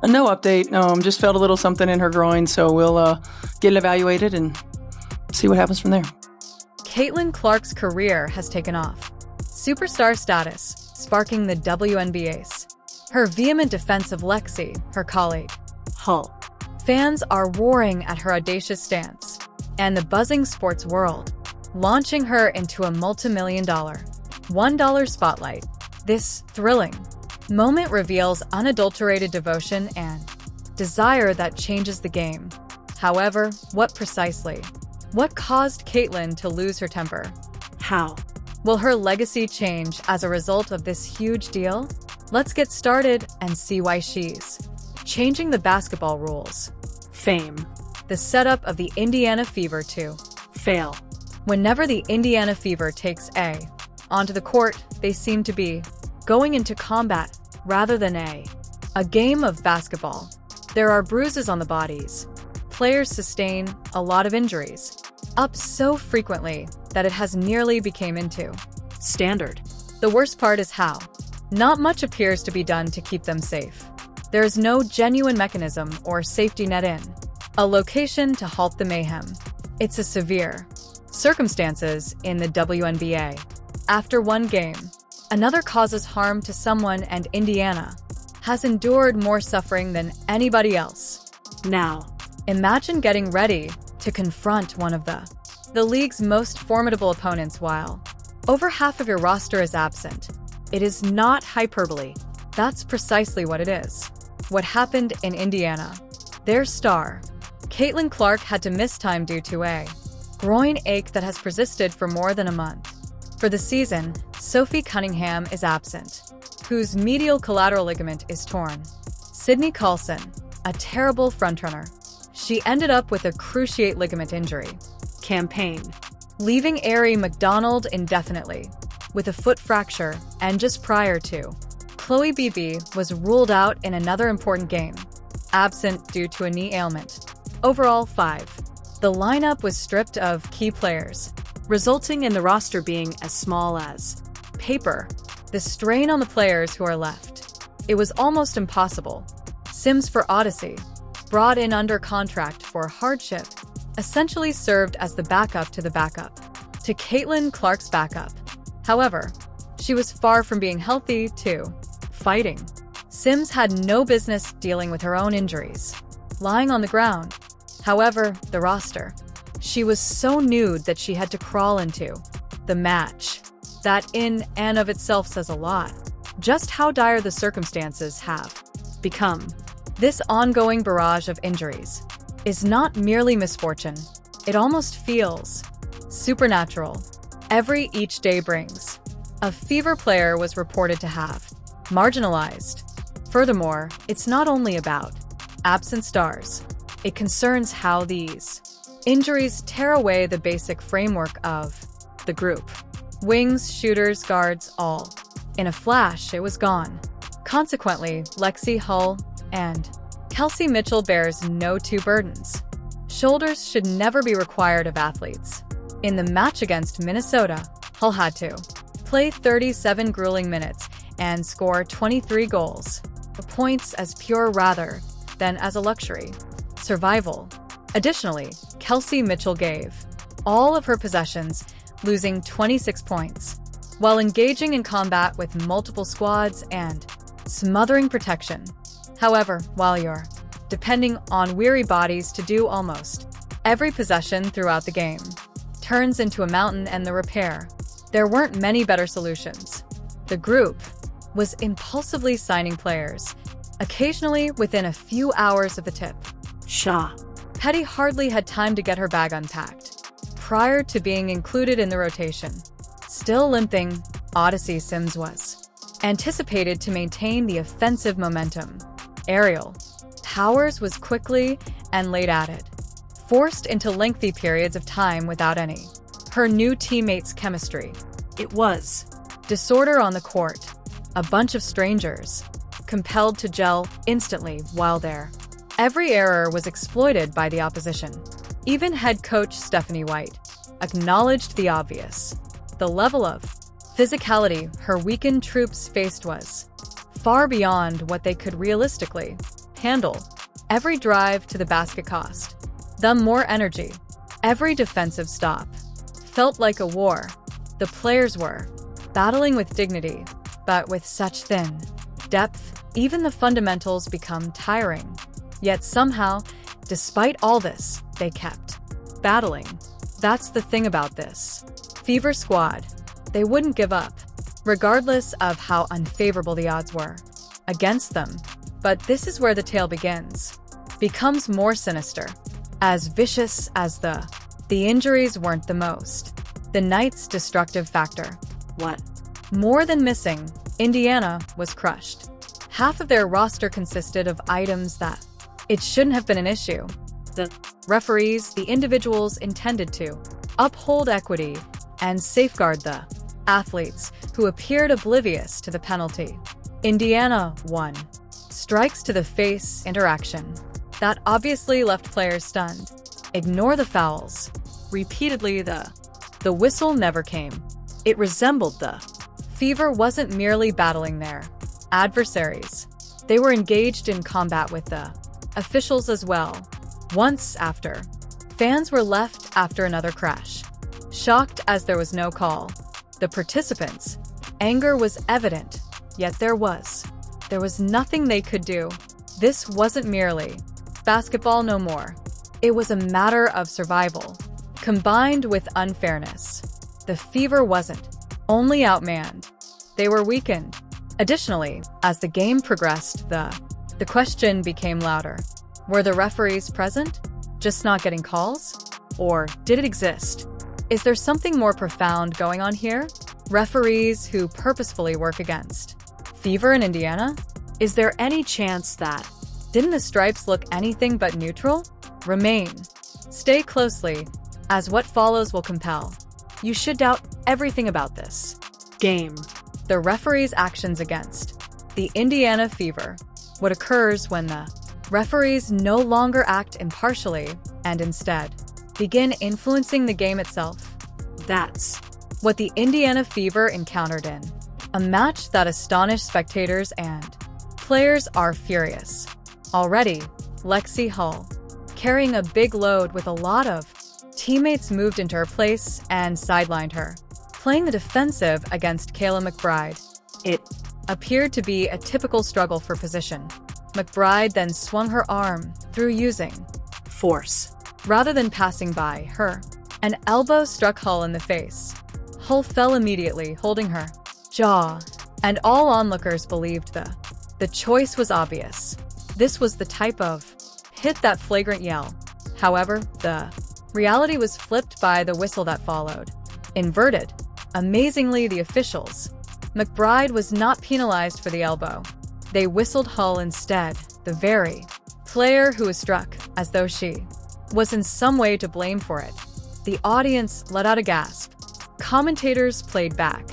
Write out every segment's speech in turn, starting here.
No update. Just felt a little something in her groin, so we'll get it evaluated and see what happens from there. Caitlin Clark's career has taken off. Superstar status, sparking the WNBA's. Her vehement defense of Lexie, her colleague, Hull. Fans are roaring at her audacious stance, and the buzzing sports world, launching her into a multi-million-dollar, $1 spotlight. This thrilling moment reveals unadulterated devotion and desire that changes the game. However, what precisely? What caused Caitlin to lose her temper? How? Will her legacy change as a result of this huge deal? Let's get started and see why she's changing the basketball rules. Fame. The setup of the Indiana Fever to fail. Whenever the Indiana Fever takes onto the court, they seem to be going into combat rather than a game of basketball. There are bruises on the bodies. Players sustain a lot of injuries, up so frequently that it has nearly become into standard. The worst part is how not much appears to be done to keep them safe. There is no genuine mechanism or safety net in a location to halt the mayhem. It's a severe circumstances in the WNBA. After one game, another causes harm to someone, and Indiana has endured more suffering than anybody else. Now, imagine getting ready to confront one of the league's most formidable opponents while over half of your roster is absent. It is not hyperbole. That's precisely what it is. What happened in Indiana? Their star, Caitlin Clark, had to miss time due to a groin ache that has persisted for more than a month. For the season, Sophie Cunningham is absent, whose medial collateral ligament is torn. Sydney Carlson, a terrible frontrunner. She ended up with a cruciate ligament injury. Campaign. Leaving Ari McDonald indefinitely, with a foot fracture, and just prior to, Chloe Beebe was ruled out in another important game, absent due to a knee ailment. Overall, 5. The lineup was stripped of key players, resulting in the roster being as small as paper. The strain on the players who are left. It was almost impossible. Sims for Odyssey, brought in under contract for hardship, essentially served as the backup to the backup to Caitlin Clark's backup. However, she was far from being healthy, too. Fighting. Sims had no business dealing with her own injuries, lying on the ground. However, the roster. She was so nude that she had to crawl into the match. That in and of itself says a lot. Just how dire the circumstances have become. This ongoing barrage of injuries is not merely misfortune. It almost feels supernatural. Each day brings. A Fever player was reported to have marginalized. Furthermore, it's not only about absent stars. It concerns how these injuries tear away the basic framework of the group. Wings, shooters, guards, all. In a flash, it was gone. Consequently, Lexie Hull and Kelsey Mitchell bears no two burdens. Shoulders should never be required of athletes. In the match against Minnesota, Hull had to play 37 grueling minutes and score 23 goals. Points as pure rather than as a luxury. Survival. Additionally, Kelsey Mitchell gave all of her possessions, losing 26 points, while engaging in combat with multiple squads and smothering protection. However, while you're depending on weary bodies to do almost every possession throughout the game, turns into a mountain, and the repair. There weren't many better solutions. The group was impulsively signing players, occasionally within a few hours of the tip. Petty hardly had time to get her bag unpacked prior to being included in the rotation. Still limping, Odyssey Sims was anticipated to maintain the offensive momentum. Aerial Powers was quickly and late at it, forced into lengthy periods of time without any her new teammates' chemistry. It was disorder on the court, a bunch of strangers, compelled to gel instantly while there. Every error was exploited by the opposition. Even head coach Stephanie White acknowledged the obvious. The level of physicality her weakened troops faced was far beyond what they could realistically handle. Every drive to the basket cost them more energy. Every defensive stop felt like a war. The players were battling with dignity, but with such thin depth, even the fundamentals become tiring. Yet somehow, despite all this, they kept battling. That's the thing about this Fever squad. They wouldn't give up, regardless of how unfavorable the odds were against them. But this is where the tale becomes more sinister. As vicious as the injuries weren't the most. The night's destructive factor. What? More than missing, Indiana was crushed. Half of their roster consisted of items that it shouldn't have been an issue. The referees, the individuals intended to uphold equity and safeguard the athletes who appeared oblivious to the penalty. Indiana won. Strikes to the face interaction. That obviously left players stunned. Ignore the fouls. Repeatedly, the whistle never came. It resembled the Fever wasn't merely battling their adversaries. They were engaged in combat with the officials as well. Once after, fans were left after another crash, shocked as there was no call. The participants' anger was evident, yet there was nothing they could do. This wasn't merely basketball no more. It was a matter of survival, combined with unfairness. The Fever wasn't only outmanned, they were weakened. Additionally, as the game progressed, the question became louder. Were the referees present, just not getting calls? Or did it exist? Is there something more profound going on here? Referees who purposefully work against Fever in Indiana? Is there any chance that didn't the stripes look anything but neutral? Remain. Stay closely, as what follows will compel. You should doubt everything about this game. The referee's actions against the Indiana Fever. What occurs when the referees no longer act impartially and instead begin influencing the game itself. That's what the Indiana Fever encountered in a match that astonished spectators and players are furious. Already, Lexie Hull, carrying a big load with a lot of teammates, moved into her place and sidelined her, playing the defensive against Kayla McBride. It appeared to be a typical struggle for position. McBride then swung her arm through using force rather than passing by her. An elbow struck Hull in the face. Hull fell immediately, holding her jaw, and all onlookers believed the choice was obvious. This was the type of hit that flagrant yell. However, the reality was flipped by the whistle that followed. Inverted. Amazingly, the officials. McBride was not penalized for the elbow. They whistled Hull instead, the very player who was struck, as though she was in some way to blame for it. The audience let out a gasp. Commentators played back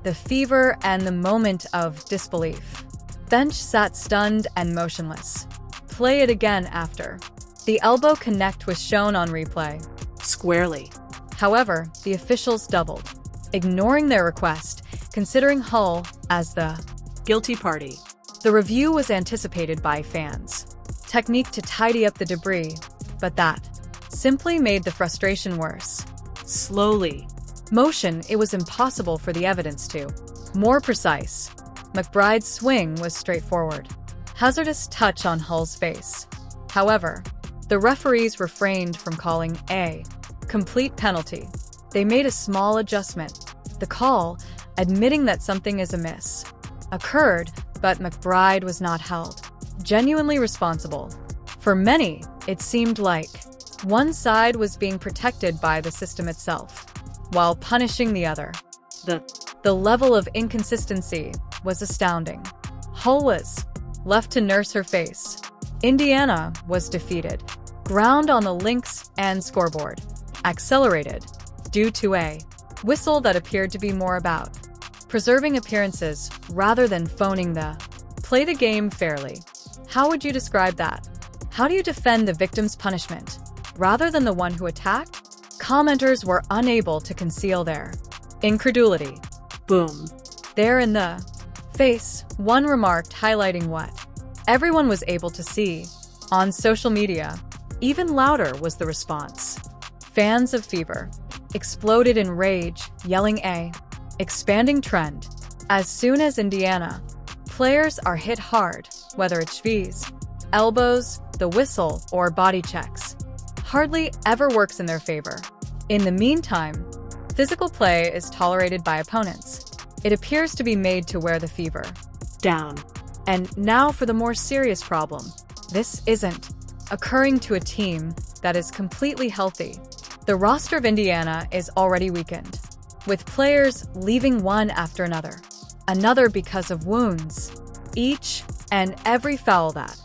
the Fever and the moment of disbelief. Bench sat stunned and motionless. Play it again after. The elbow connect was shown on replay. Squarely. However, the officials doubled, ignoring their request, considering Hull as the guilty party. The review was anticipated by fans. Technique to tidy up the debris, but that simply made the frustration worse. Slowly. Motion, it was impossible for the evidence to more precise. McBride's swing was straightforward. Hazardous touch on Hull's face. However, the referees refrained from calling a complete penalty. They made a small adjustment. The call, admitting that something is amiss, occurred, but McBride was not held genuinely responsible. For many, it seemed like one side was being protected by the system itself, while punishing the other. The level of inconsistency was astounding. Hull was left to nurse her face. Indiana was defeated. Ground on the links and scoreboard. Accelerated. Due to a whistle that appeared to be more about preserving appearances rather than phoning play the game fairly. How would you describe that? How do you defend the victim's punishment rather than the one who attacked? Commenters were unable to conceal their incredulity. Boom. There in the face, one remarked, highlighting what Everyone was able to see. On social media, even louder was the response. Fans of Fever exploded in rage, yelling a expanding trend. As soon as Indiana players are hit hard, whether it's V's, elbows, the whistle, or body checks, hardly ever works in their favor. In the meantime, physical play is tolerated by opponents. It appears to be made to wear the Fever down. And now for the more serious problem. This isn't occurring to a team that is completely healthy. The roster of Indiana is already weakened, with players leaving one after another because of wounds. Each and every foul that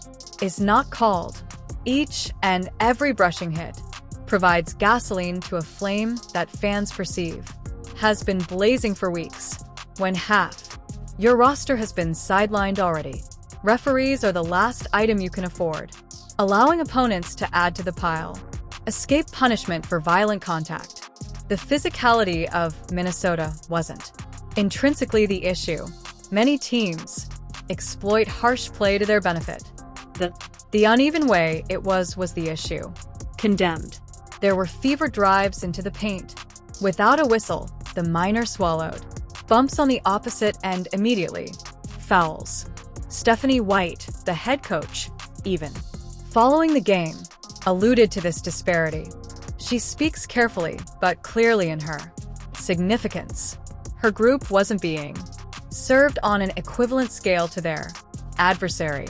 is not called, each and every brushing hit, provides gasoline to a flame that fans perceive has been blazing for weeks. When half your roster has been sidelined already, referees are the last item you can afford, allowing opponents to add to the pile. Escape punishment for violent contact. The physicality of Minnesota wasn't intrinsically the issue. Many teams exploit harsh play to their benefit. The uneven way it was the issue. Condemned. There were Fever drives into the paint. Without a whistle, the minor swallowed. Bumps on the opposite end immediately. Fouls. Stephanie White, the head coach, even following the game, alluded to this disparity. She speaks carefully, but clearly in her significance. Her group wasn't being served on an equivalent scale to their adversary.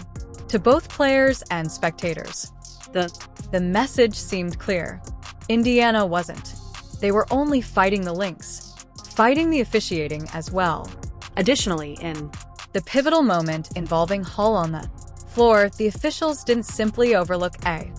To both players and spectators, the message seemed clear. Indiana wasn't. They were only fighting the Lynx, fighting the officiating as well. Additionally, in the pivotal moment involving Hull on the floor, the officials didn't simply overlook a